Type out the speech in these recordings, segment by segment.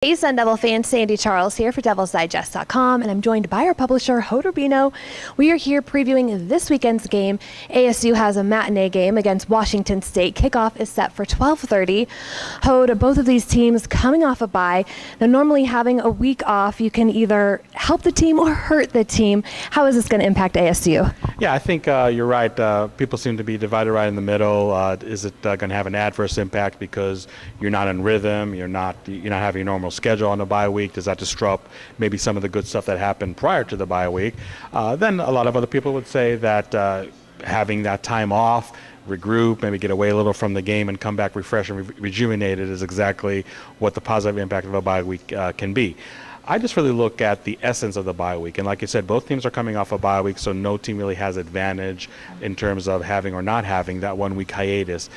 Hey Sun Devil fans, Sandy Charles here for DevilsDigest.com, and I'm joined by our publisher, Hod Rubino. We are here previewing this weekend's game. ASU has a matinee game against Washington State. Kickoff is set for 12:30. Hod, both of these teams coming off a bye. Now, normally having a week off, you can either help the team or hurt the team. How is this going to impact ASU? Yeah, I think you're right. People seem to be divided right in the middle. Is it going to have an adverse impact because you're not in rhythm, you're not having a normal schedule on the bye week? Does that disrupt maybe some of the good stuff that happened prior to the bye week? Then a lot of other people would say that having that time off, regroup, maybe get away a little from the game and come back refreshed and rejuvenated is exactly what the positive impact of a bye week can be. I just really look at the essence of the bye week. And like you said, both teams are coming off a bye week, so no team really has advantage in terms of having or not having that 1 week hiatus.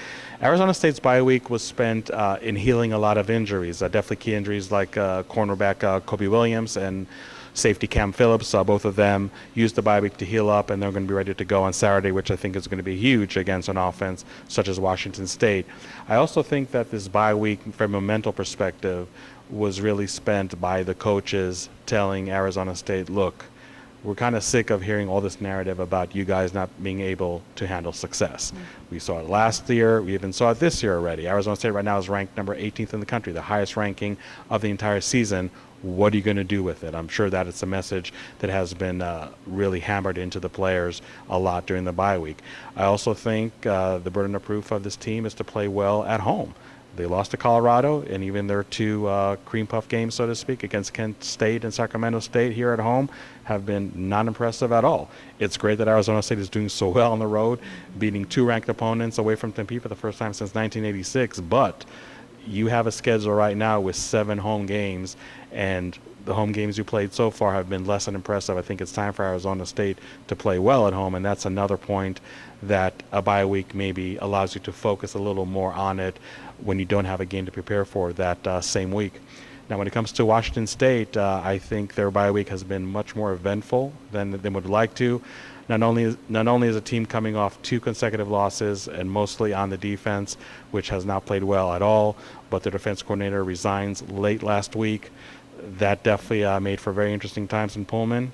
Arizona State's bye week was spent in healing a lot of injuries, definitely key injuries like cornerback Kobe Williams and safety Cam Phillips. Both of them used the bye week to heal up, and they're going to be ready to go on Saturday, which I think is going to be huge against an offense such as Washington State. I also think that this bye week, from a mental perspective, was really spent by the coaches telling Arizona State, look, we're kind of sick of hearing all this narrative about you guys not being able to handle success. We saw it last year. We even saw it this year already. Arizona State right now is ranked number 18th in the country, the highest ranking of the entire season. What are you going to do with it? I'm sure that it's a message that has been really hammered into the players a lot during the bye week. I also think the burden of proof of this team is to play well at home. They lost to Colorado, and even their two cream puff games, so to speak, against Kent State and Sacramento State here at home have been not impressive at all. It's great that Arizona State is doing so well on the road, beating two ranked opponents away from Tempe for the first time since 1986, but you have a schedule right now with 7 home games, and the home games you played so far have been less than impressive. I think it's time for Arizona State to play well at home, and that's another point that a bye week maybe allows you to focus a little more on it when you don't have a game to prepare for that same week. Now, when it comes to Washington State, I think their bye week has been much more eventful than they would like to. Not only is a team coming off 2 consecutive losses and mostly on the defense, which has not played well at all, but their defense coordinator resigns late last week. That definitely made for very interesting times in Pullman.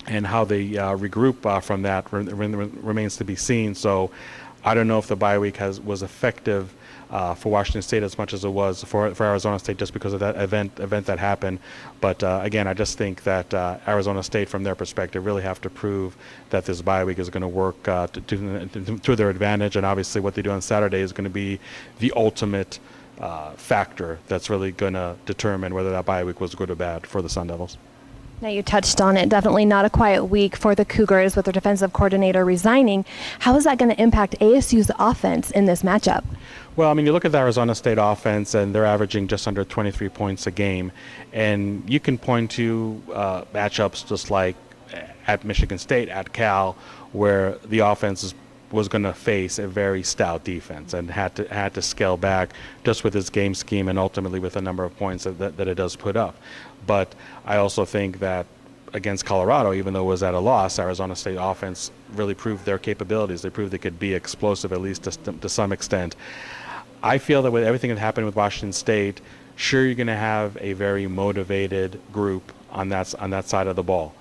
And how they regroup from that remains to be seen. So I don't know if the bye week was effective for Washington State as much as it was for Arizona State, just because of that event that happened. But again, I just think that Arizona State, from their perspective, really have to prove that this bye week is going to work to their advantage. And obviously what they do on Saturday is going to be the ultimate factor that's really going to determine whether that bye week was good or bad for the Sun Devils. Now, you touched on it. Definitely not a quiet week for the Cougars with their defensive coordinator resigning. How is that going to impact ASU's offense in this matchup? Well, I mean, you look at the Arizona State offense, and they're averaging just under 23 points a game. And you can point to matchups just like at Michigan State, at Cal, where the offense was going to face a very stout defense and had to scale back just with its game scheme and ultimately with the number of points that it does put up. But I also think that against Colorado, even though it was at a loss, Arizona State offense really proved their capabilities. They proved they could be explosive, at least to some extent. I feel that with everything that happened with Washington State, sure, you're going to have a very motivated group on that side of the ball.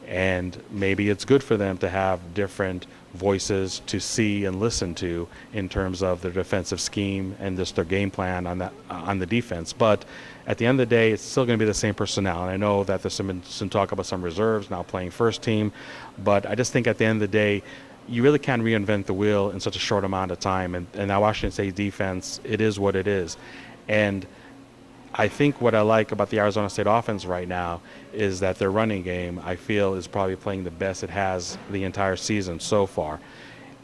And maybe it's good for them to have different voices to see and listen to in terms of their defensive scheme and just their game plan on the defense. But at the end of the day, it's still going to be the same personnel. And I know that there's some talk about some reserves now playing first team, but I just think at the end of the day, you really can't reinvent the wheel in such a short amount of time. And that Washington State defense, it is what it is. And I think what I like about the Arizona State offense right now is that their running game, I feel, is probably playing the best it has the entire season so far.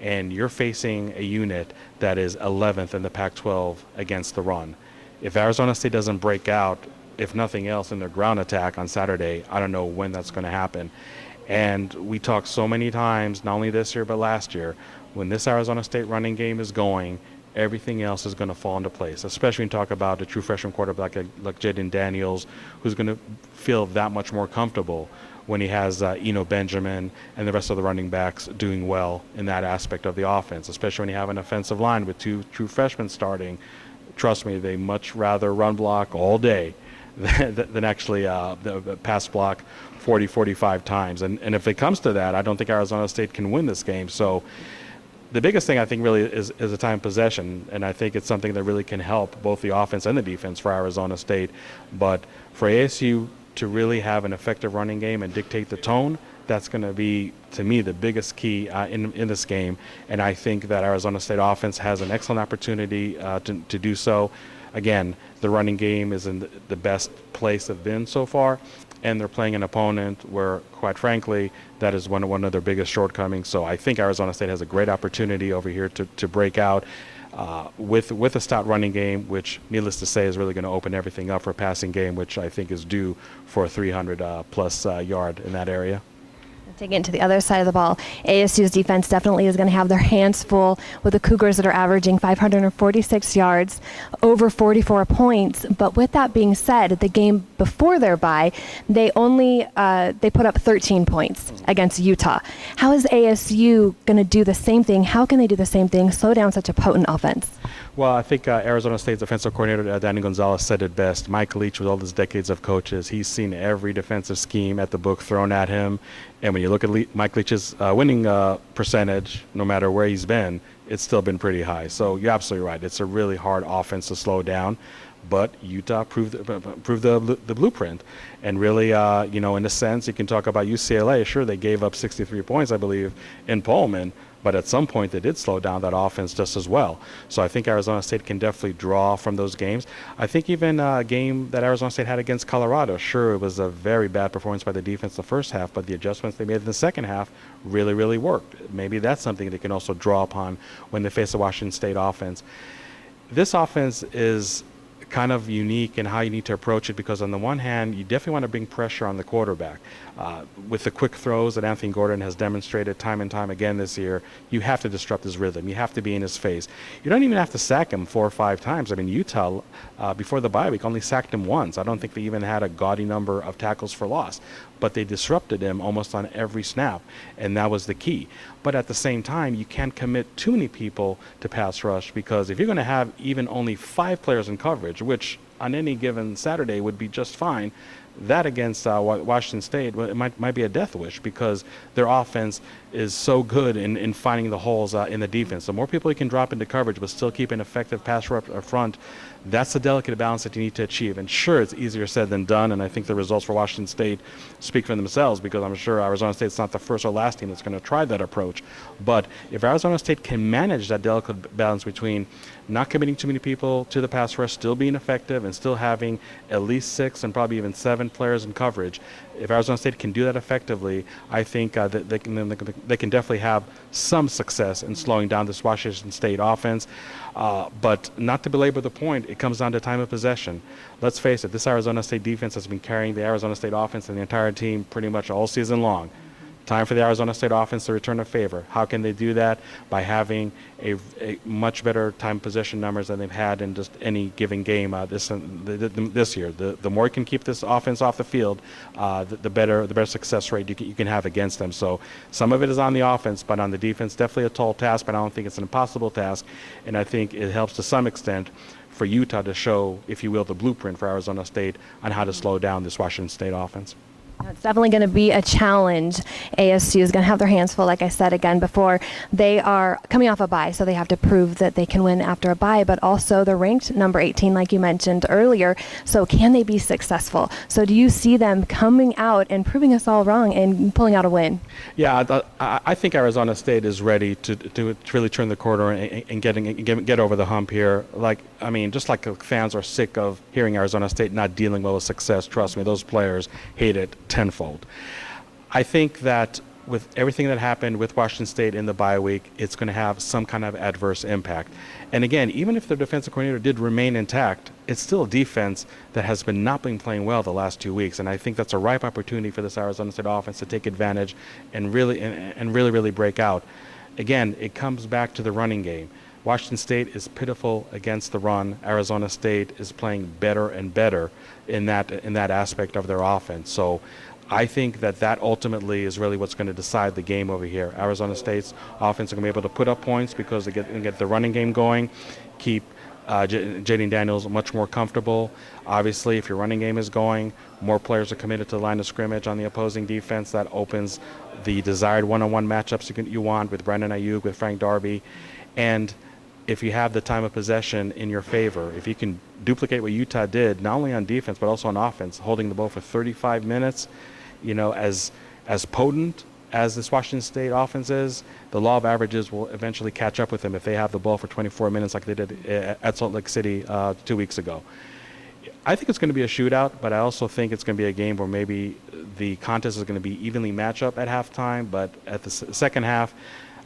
And you're facing a unit that is 11th in the Pac-12 against the run. If Arizona State doesn't break out, if nothing else, in their ground attack on Saturday, I don't know when that's going to happen. And we talked so many times, not only this year but last year, when this Arizona State running game is going, everything else is going to fall into place, especially when you talk about a true freshman quarterback like Jaden Daniels, who's going to feel that much more comfortable when he has Eno Benjamin and the rest of the running backs doing well in that aspect of the offense, especially when you have an offensive line with 2 true freshmen starting. Trust me, they much rather run block all day than actually the pass block 40, 45 times. And if it comes to that, I don't think Arizona State can win this game. So the biggest thing I think really is the time of possession, and I think it's something that really can help both the offense and the defense for Arizona State. But for ASU to really have an effective running game and dictate the tone, that's going to be, to me, the biggest key in this game. And I think that Arizona State offense has an excellent opportunity to do so. Again, the running game is in the best place it's been so far, and they're playing an opponent where, quite frankly, that is one of their biggest shortcomings. So I think Arizona State has a great opportunity over here to break out with a stout running game, which, needless to say, is really going to open everything up for a passing game, which I think is due for a 300-plus yard in that area. Taking it to the other side of the ball, ASU's defense definitely is going to have their hands full with the Cougars that are averaging 546 yards, over 44 points. But with that being said, the game before their bye, they put up 13 points against Utah. How is ASU going to do the same thing? How can they do the same thing, slow down such a potent offense? Well, I think Arizona State's defensive coordinator, Danny Gonzalez, said it best. Mike Leach, with all his decades of coaches, he's seen every defensive scheme at the book thrown at him. And when you look at Mike Leach's winning percentage, no matter where he's been, it's still been pretty high. So you're absolutely right. It's a really hard offense to slow down. But Utah proved the blueprint. And really, in a sense, you can talk about UCLA. Sure, they gave up 63 points, I believe, in Pullman. But at some point, they did slow down that offense just as well. So I think Arizona State can definitely draw from those games. I think even a game that Arizona State had against Colorado, sure, it was a very bad performance by the defense the first half, but the adjustments they made in the second half really, really worked. Maybe that's something they can also draw upon when they face the Washington State offense. This offense is kind of unique in how you need to approach it, because on the one hand, you definitely want to bring pressure on the quarterback. With the quick throws that Anthony Gordon has demonstrated time and time again this year, you have to disrupt his rhythm. You have to be in his face. You don't even have to sack him 4 or 5 times. I mean, Utah, before the bye week, only sacked him once. I don't think they even had a gaudy number of tackles for loss, but they disrupted him almost on every snap, and that was the key. But at the same time, you can't commit too many people to pass rush, because if you're going to have even only 5 players in coverage, which on any given Saturday would be just fine, that against Washington State, well, it might be a death wish, because their offense is so good in finding the holes in the defense. The more people you can drop into coverage but still keep an effective pass rush up front, that's the delicate balance that you need to achieve. And sure, it's easier said than done, and I think the results for Washington State speak for themselves, because I'm sure Arizona State's not the first or last team that's going to try that approach. But if Arizona State can manage that delicate balance between not committing too many people to the pass rush, still being effective, and still having at least 6 and probably even 7 players in coverage, if Arizona State can do that effectively, I think that they can definitely have some success in slowing down this Washington State offense. But not to belabor the point, it comes down to time of possession. Let's face it, this Arizona State defense has been carrying the Arizona State offense and the entire team pretty much all season long. Time for the Arizona State offense to return a favor. How can they do that? By having a much better time possession numbers than they've had in just any given game this year. The more you can keep this offense off the field, the better success rate you can have against them. So some of it is on the offense, but on the defense, definitely a tall task, but I don't think it's an impossible task. And I think it helps to some extent for Utah to show, if you will, the blueprint for Arizona State on how to slow down this Washington State offense. It's definitely going to be a challenge. ASU is going to have their hands full, like I said again before. They are coming off a bye, so they have to prove that they can win after a bye, but also they're ranked number 18, like you mentioned earlier. So can they be successful? So do you see them coming out and proving us all wrong and pulling out a win? Yeah, I think Arizona State is ready to really turn the corner and get over the hump here. Just like fans are sick of hearing Arizona State not dealing well with success. Trust me, those players hate it tenfold. I think that with everything that happened with Washington State in the bye week, it's going to have some kind of adverse impact. And again, even if the defensive coordinator did remain intact, it's still a defense that has not been playing well the last 2 weeks. And I think that's a ripe opportunity for this Arizona State offense to take advantage and really break out. Again, it comes back to the running game. Washington State is pitiful against the run. Arizona State is playing better and better in that aspect of their offense. So I think that ultimately is really what's going to decide the game over here. Arizona State's offense is going to be able to put up points because they get the running game going, keep Jaden Daniels much more comfortable. Obviously, if your running game is going, more players are committed to the line of scrimmage on the opposing defense. That opens the desired one-on-one matchups you want with Brandon Ayuk, with Frank Darby. And if you have the time of possession in your favor, if you can duplicate what Utah did, not only on defense but also on offense, holding the ball for 35 minutes, as potent as this Washington State offense is, the law of averages will eventually catch up with them if they have the ball for 24 minutes like they did at Salt Lake City 2 weeks ago. I think it's going to be a shootout, but I also think it's going to be a game where maybe the contest is going to be evenly matched up at halftime, but at the second half,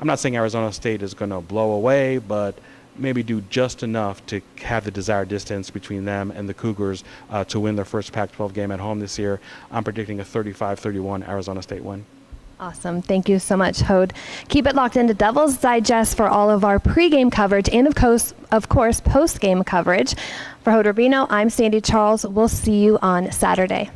I'm not saying Arizona State is going to blow away, but maybe do just enough to have the desired distance between them and the Cougars to win their first Pac-12 game at home this year. I'm predicting a 35-31 Arizona State win. Awesome. Thank you so much, Hode. Keep it locked into Devil's Digest for all of our pregame coverage and, of course, post-game coverage. For Hode Rubino, I'm Sandy Charles. We'll see you on Saturday.